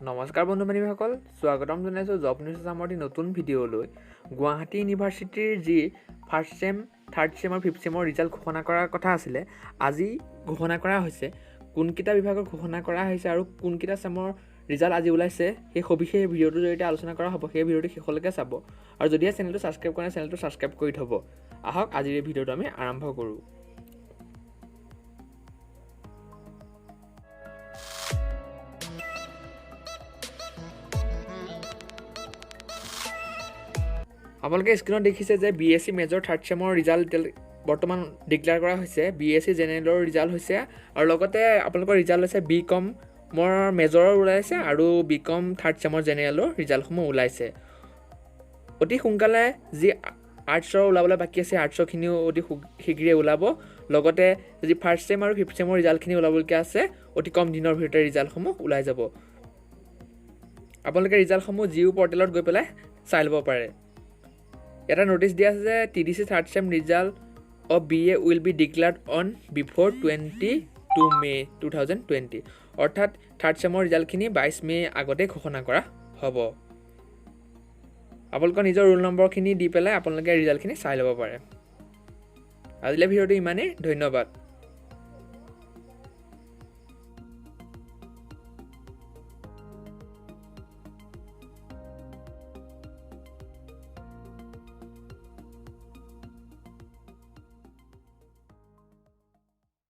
নমস্কাৰ বন্ধু বান্ধৱীসকল, স্বাগতম জনাইছোঁ জব নিউজ নামৰ এটি নতুন ভিডিঅ'লৈ। গুৱাহাটী ইউনিভাৰ্চিটিৰ যি ফাৰ্ষ্ট চেম, থাৰ্ড চেম আৰু ফিফ্থ চেমৰ ৰিজাল্ট ঘোষণা কৰাৰ কথা আছিলে, আজি ঘোষণা কৰা হৈছে। কোনকেইটা বিভাগত ঘোষণা কৰা হৈছে আৰু কোনকেইটা চেমৰ ৰিজাল্ট আজি ওলাইছে সেই সবিশেষ ভিডিঅ'টোৰ জৰিয়তে আলোচনা কৰা হ'ব। সেই ভিডিঅ'টো শেষলৈকে চাব আৰু যদিহে চেনেলটো ছাবস্ক্ৰাইব কৰা নাই, চেনেলটো ছাবস্ক্ৰাইব কৰি থ'ব। আহক আজিৰ এই ভিডিঅ'টো আমি আৰম্ভ কৰোঁ। আপোনালোকে স্ক্ৰীনত দেখিছে যে BSc মেজৰ থাৰ্ড চেমৰ ৰিজাল্ট বৰ্তমান ডিক্লেয়াৰ কৰা হৈছে। BSc জেনেৰেলৰ ৰিজাল্ট হৈছে আৰু লগতে আপোনালোকৰ ৰিজাল্ট হৈছে BCom-ৰ মেজৰৰ ওলাইছে আৰু BCom থাৰ্ড চেমৰ জেনেৰেলৰ ৰিজাল্টসমূহ ওলাইছে। অতি সোনকালে যি আৰ্টছৰ ওলাবলৈ বাকী আছে, আৰ্টছৰখিনিও অতি শীঘ্ৰে ওলাব। লগতে যি ফাৰ্ষ্ট চেম আৰু ফিফ্থ চেমৰ ৰিজাল্টখিনি ওলাবলগীয়া আছে, অতি কম দিনৰ ভিতৰতে ৰিজাল্টসমূহ ওলাই যাব। আপোনালোকে ৰিজাল্টসমূহ জিও পৰ্টেলত গৈ পেলাই চাই ল'ব পাৰে। এটা নটিচ দিয়া আছে যে TDC third sem result of BA will be declared on before 22 মে 2020। অৰ্থাৎ থাৰ্ড চেমৰ ৰিজাল্টখিনি 22 মে আগতে ঘোষণা কৰা হ'ব। আপোনালোকৰ নিজৰ ৰোল নম্বৰখিনি দি পেলাই আপোনালোকে ৰিজাল্টখিনি চাই ল'ব পাৰে। আজিলৈ ভিডিঅ'টো ইমানেই, ধন্যবাদ।